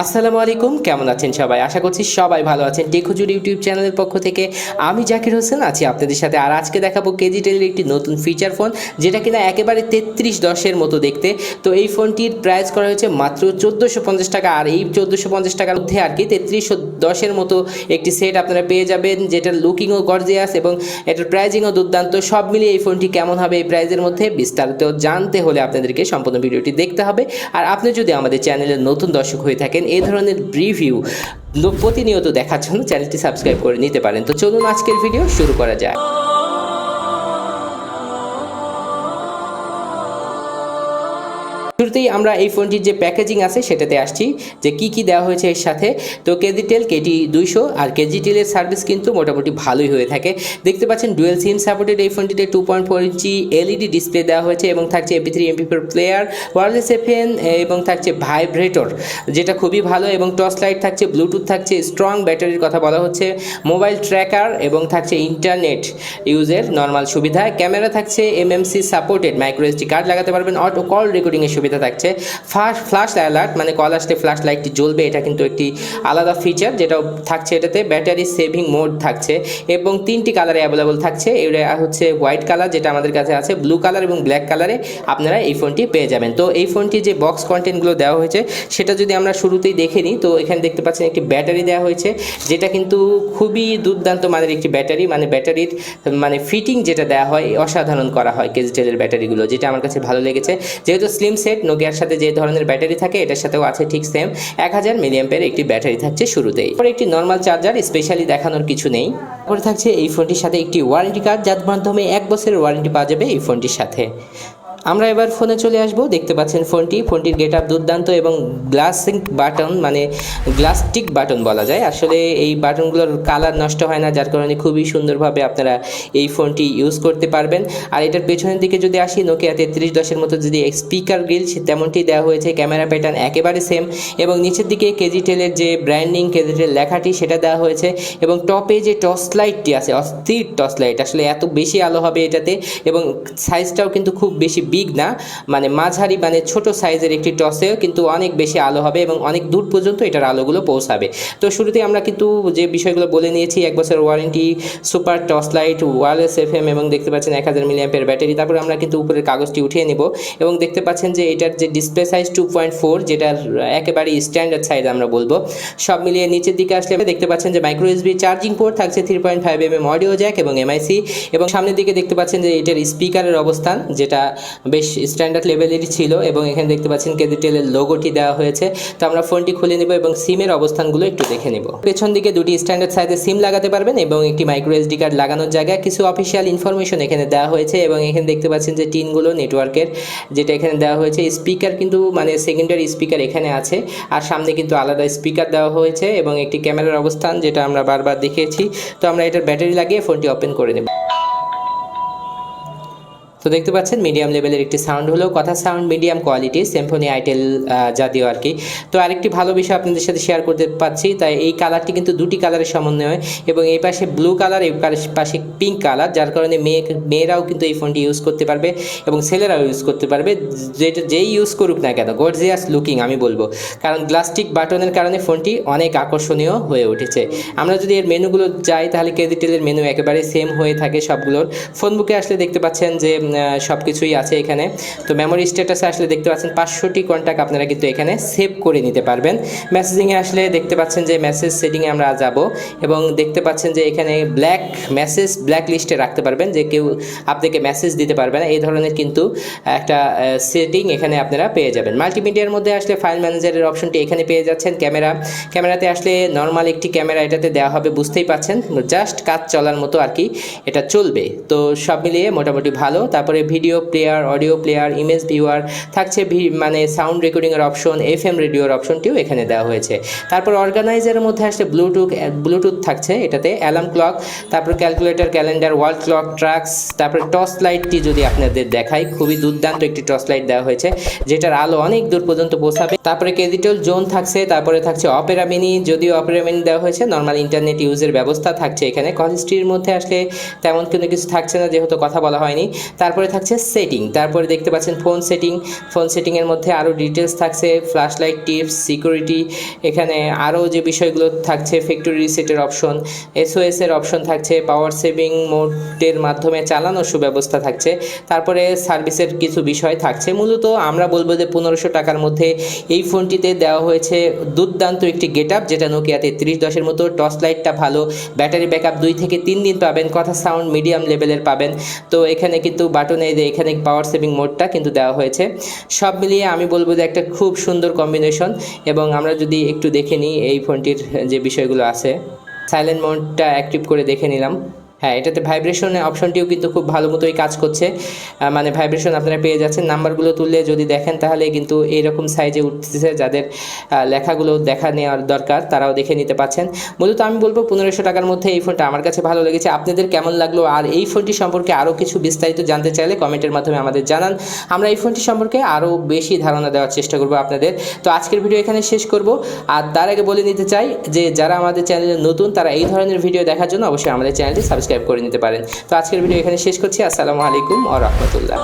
আসসালামু আলাইকুম, কেমন আছেন সবাই? আশা করছি সবাই ভালো আছেন। টেক হুজুর ইউটিউব চ্যানেলের পক্ষ থেকে আমি জাকির হোসেন আছি আপনাদের সাথে। আর আজকে দেখাবো কেজিটেলের একটি নতুন ফিচার ফোন, যেটা কিনা একেবারে 3310-এর মতো দেখতে। তো এই ফোনটির প্রাইস করা হয়েছে মাত্র 1450 টাকা। আর এই 1450 টাকার মধ্যে আর কি 3310-এর মতো একটি সেট আপনারা পেয়ে যাবেন, যেটার লুকিংও গর্জিয়াস এবং এটার প্রাইজিংও দুর্দান্ত। সব মিলিয়ে এই ফোনটি কেমন হবে এই প্রাইজের মধ্যে বিস্তারিত জানতে হলে আপনাদেরকে সম্পূর্ণ ভিডিওটি দেখতে হবে। আর আপনি যদি আমাদের চ্যানেলের নতুন দর্শক হয়ে থাকেন, এই ধরনের রিভিউ প্রতিনিয়ত দেখার জন্য চ্যানেলটি সাবস্ক্রাইব করে নিতে পারেন। তো চলুন আজকের ভিডিও শুরু করা যায়। শুরুতেই আমরা এই ফোনটির যে প্যাকেজিং আছে সেটাতে আসছি, যে কি দেওয়া হয়েছে এর সাথে। তো Kgtel Kt200 আর Kgtelের সার্ভিস কিন্তু মোটামুটি ভালোই হয়ে থাকে। দেখতে পাচ্ছেন ডুয়েল সিম সাপোর্টেড এই ফোনটিতে 2.4 ইঞ্চি এলইডি ডিসপ্লে দেওয়া হয়েছে এবং থাকছে MP3 MP4 player, wireless FM এবং থাকছে ভাইব্রেটর, যেটা খুবই ভালো। এবং টর্চ লাইট থাকছে, ব্লুটুথ থাকছে, স্ট্রং ব্যাটারির কথা বলা হচ্ছে, মোবাইল ট্র্যাকার এবং থাকছে ইন্টারনেট ইউজের নর্মাল সুবিধা। ক্যামেরা থাকছে MMC supported, micro SD card লাগাতে পারবেন, অটো কল রেকর্ডিংয়ের সুবিধা থাকছে, ফ্ল্যাশ অ্যালার্ট মানে কল আসলে ফ্ল্যাশ লাইটটি জ্বলবে, এটা কিন্তু একটি আলাদা ফিচার যেটাও থাকছে এটাতে। ব্যাটারি সেভিং মোড থাকছে এবং 3টি কালারে অ্যাভেলেবল থাকছে। এটা হচ্ছে হোয়াইট কালার, যেটা আমাদের কাছে আছে, ব্লু কালার এবং ব্ল্যাক কালারে আপনারা এই ফোনটি পেয়ে যাবেন। তো এই ফোনটি যে বক্স কন্টেন্টগুলো দেওয়া হয়েছে সেটা যদি আমরা শুরুতেই দেখে নিই, তো এখানে দেখতে পাচ্ছেন একটি ব্যাটারি দেওয়া হয়েছে, যেটা কিন্তু খুবই দুর্দান্ত মানের একটি ব্যাটারি। মানে ব্যাটারির মানে ফিটিং যেটা দেওয়া হয় অসাধারণ করা হয় Kgtelের ব্যাটারিগুলো, যেটা আমার কাছে ভালো লেগেছে। যেহেতু স্লিম সেট, নোকিয়ার সাথে যে ধরনের ব্যাটারি থাকে এটার সাথেও আছে ঠিক সেম 1000 মিলিঅ্যাম্পের একটি ব্যাটারি থাকছে শুরুতেই। পরে একটি নর্মাল চার্জার, স্পেশালি দেখানোর কিছু নেই। তারপরে থাকছে এই ফোনটির সাথে একটি ওয়ারেন্টি কার্ড, যার মাধ্যমে 1 বছরের ওয়ারেন্টি পাওয়া যাবে এই ফোনটির সাথে। আমরা এবার ফোনে চলে আসব। দেখতে পাচ্ছেন ফোনটির গেট আপ দুর্দান্ত এবং গ্লাসিং বাটন, মানে গ্লাস্টিক বাটন বলা যায়। আসলে এই বাটনগুলোর কালার নষ্ট হয় না, যার কারণে খুবই সুন্দরভাবে আপনারা এই ফোনটি ইউজ করতে পারবেন। আর এটার পেছনের দিকে যদি আসি, নোকিয়া 3310-এর মতো যদি স্পিকার গ্রিল তেমনটি দেওয়া হয়েছে, ক্যামেরা প্যাটার্ন একেবারে সেম এবং নিচের দিকে Kgtelের যে ব্র্যান্ডিং Kgtel লেখাটি সেটা দেওয়া হয়েছে। এবং টপে যে টর্চ লাইটটি আছে, অস্থির টর্চ লাইট, আসলে এত বেশি আলো হবে এটাতে। এবং সাইজটাও কিন্তু খুব বেশি বিগ না, মানে মাঝারি, মানে ছোট সাইজের একটি টসেও কিন্তু অনেক বেশি আলো হবে এবং অনেক দূর পর্যন্ত এটার আলোগুলো পৌঁছাবে। তো শুরুতে আমরা কিন্তু যে বিষয়গুলো বলে নিয়েছি, 1 বছর warranty, super torch light, wireless FM এবং দেখতে পাচ্ছেন 1000 মিলিঅ্যাম্পের ব্যাটারি। তারপরে আমরা কিন্তু উপরের কাগজটি উঠিয়ে নেব এবং দেখতে পাচ্ছেন যে এটার যে ডিসপ্লে সাইজ 2.4, যেটার একেবারেই স্ট্যান্ডার্ড সাইজ আমরা বলবো। সব মিলিয়ে নিচের দিকে আসলে দেখতে পাচ্ছেন যে মাইক্রো USB চার্জিং পোর্ট থাকছে, 3.5mm অডিও জ্যাক এবং MIC। এবং সামনের দিকে দেখতে পাচ্ছেন যে এটার স্পিকারের অবস্থান, যেটা বেশ স্ট্যান্ডার্ড লেভেলেরই ছিল। এবং এখানে দেখতে পাচ্ছেন Kgtelের লোগোটি দেওয়া হয়েছে। তো আমরা ফোনটি খুলে নেব এবং সিমের অবস্থানগুলো একটু দেখে নেব। পেছন দিকে দুটি স্ট্যান্ডার্ড সাইজের সিম লাগাতে পারবেন এবং একটি মাইক্রো SD কার্ড লাগানোর জায়গায় কিছু অফিসিয়াল ইনফরমেশন এখানে দেওয়া হয়েছে। এবং এখানে দেখতে পাচ্ছেন যে টিনগুলো নেটওয়ার্কের, যেটা এখানে দেওয়া হয়েছে। স্পিকার কিন্তু মানে সেকেন্ডারি স্পিকার এখানে আছে, আর সামনে কিন্তু আলাদা স্পিকার দেওয়া হয়েছে এবং একটি ক্যামেরার অবস্থান, যেটা আমরা বারবার দেখিয়েছি। তো আমরা এটার ব্যাটারি লাগিয়ে ফোনটি ওপেন করে নেব। তো দেখতে পাচ্ছেন মিডিয়াম লেভেলের একটি সাউন্ড হলো, কথা sound medium quality, Symphony itel জাতীয় আর কি। তো আরেকটি ভালো বিষয় আপনাদের সাথে শেয়ার করতে পারছি, তাই এই কালারটি কিন্তু দুটি কালারের সমন্বয়, এবং এই পাশে ব্লু কালার, এই পাশে পিঙ্ক কালার, যার কারণে মেয়েরাও কিন্তু এই ফোনটি ইউজ করতে পারবে এবং ছেলেরাও ইউজ করতে পারবে। যেই ইউজ করুক না কেন, গর্জিয়াস লুকিং আমি বলবো, কারণ গ্লাস্টিক বাটনের কারণে ফোনটি অনেক আকর্ষণীয় হয়ে উঠেছে। আমরা যদি এর মেনুগুলো যাই, তাহলে Kgtelের মেনু একেবারে সেম হয়ে থাকে সবগুলোর। ফোন বুকে আসলে দেখতে পাচ্ছেন যে সব কিছুই আছে এখানে। তো মেমোরি স্ট্যাটাসে আসলে দেখতে পাচ্ছেন 500টি কন্ট্যাক্ট আপনারা কিন্তু এখানে সেভ করে নিতে পারবেন। মেসেজিংয়ে আসলে দেখতে পাচ্ছেন যে মেসেজ সেটিংয়ে আমরা যাব এবং দেখতে পাচ্ছেন যে এখানে ব্ল্যাক লিস্টে রাখতে পারবেন, যে কেউ আপনাকে মেসেজ দিতে পারবে না, এই ধরনের কিন্তু একটা সেটিং এখানে আপনারা পেয়ে যাবেন। মাল্টিমিডিয়ার মধ্যে আসলে ফাইল ম্যানেজারের অপশনটি এখানে পেয়ে যাচ্ছেন। ক্যামেরাতে আসলে নর্মাল একটি ক্যামেরা এটাতে দেওয়া হবে, বুঝতেই পাচ্ছেন, জাস্ট কাজ চলার মতো আর কি এটা চলবে। তো সব মিলিয়ে মোটামুটি ভালো। তারপরে video player, audio player, image viewer থাকছে, মানে সাউন্ড রেকর্ডিংয়ের অপশন, FM রেডিওর অপশনটিও এখানে দেওয়া হয়েছে। তারপর অর্গানাইজারের মধ্যে আসলে ব্লুটুথ থাকছে এটাতে, অ্যালার্ম ক্লক, তারপর calculator, calendar, wall clock, tracks, তারপরে টর্চ লাইটটি যদি আপনাদের দেখাই, খুবই দুর্দান্ত একটি টর্চ লাইট দেওয়া হয়েছে, যেটার আলো অনেক দূর পর্যন্ত পৌঁছাবে। তারপরে Kgtel জোন থাকছে, তারপরে থাকছে অপেরা মিনি, যদিও অপেরা মিনি দেওয়া হয়েছে, নর্মাল ইন্টারনেট ইউজের ব্যবস্থা থাকছে এখানে। কল হিস্ট্রির মধ্যে আসলে তেমন কোনো কিছু থাকছে না, যেহেতু কথা বলা হয়নি। তারপর তারপরে থাকছে সেটিং, তারপরে দেখতে পাচ্ছেন ফোন সেটিংয়ের মধ্যে আরও ডিটেলস থাকছে, ফ্ল্যাশ লাইট টিপস, সিকিউরিটি, এখানে আরও যে বিষয়গুলো থাকছে ফ্যাক্টরি রিসেটের অপশন, SOS এর অপশন থাকছে, পাওয়ার সেভিং মোডের মাধ্যমে চালানোর সুব্যবস্থা থাকছে, তারপরে সার্ভিসের কিছু বিষয় থাকছে। মূলত আমরা বলবো যে 1500 টাকার মধ্যে এই ফোনটিতে দেওয়া হয়েছে দুর্দান্ত একটি গেটআপ, যেটা নোকিয়া 3310-এর মতো। টর্চ লাইটটা ভালো, ব্যাটারি ব্যাকআপ 2 থেকে 3 দিন পাবেন, কথা সাউন্ড মিডিয়াম লেভেলের পাবেন। তো এখানে কিন্তু বাটনে এখানে পাওয়ার সেভিং মোডটা কিন্তু দেওয়া হয়েছে। সব মিলিয়ে আমি বলবো যে একটা খুব সুন্দর কম্বিনেশন। এবং আমরা যদি একটু দেখে নিই এই ফোনটির যে বিষয়গুলো আছে, সাইলেন্ট মোডটা অ্যাক্টিভ করে দেখে নিলাম। হ্যাঁ, এটাতে ভাইব্রেশনের অপশনটিও কিন্তু খুব ভালো মতোই কাজ করছে, মানে ভাইব্রেশন আপনারা পেয়ে যাচ্ছেন। নাম্বারগুলো তুললে যদি দেখেন তাহলে কিন্তু এইরকম সাইজে উঠতেছে, যাদের লেখাগুলো দেখা নেওয়ার দরকার তারাও দেখে নিতে পাচ্ছেন। মূলত আমি বলবো 1500 টাকার মধ্যে এই ফোনটা আমার কাছে ভালো লেগেছে। আপনাদের কেমন লাগলো? আর এই ফোনটি সম্পর্কে আরও কিছু বিস্তারিত জানতে চাইলে কমেন্টের মাধ্যমে আমাদের জানান, আমরা এই ফোনটি সম্পর্কে আরও বেশি ধারণা দেওয়ার চেষ্টা করব আপনাদের। তো আজকের ভিডিও এখানে শেষ করব। আর তার আগে বলে নিতে চাই যে যারা আমাদের চ্যানেলে নতুন তারা এই ধরনের ভিডিও দেখার জন্য অবশ্যই আমাদের চ্যানেলটি সাবস্ক্রাইব করে নিতে পারেন। তো আজকের ভিডিও এখানে শেষ করছি। আসসালামু আলাইকুম ওয়া রাহমাতুল্লাহ।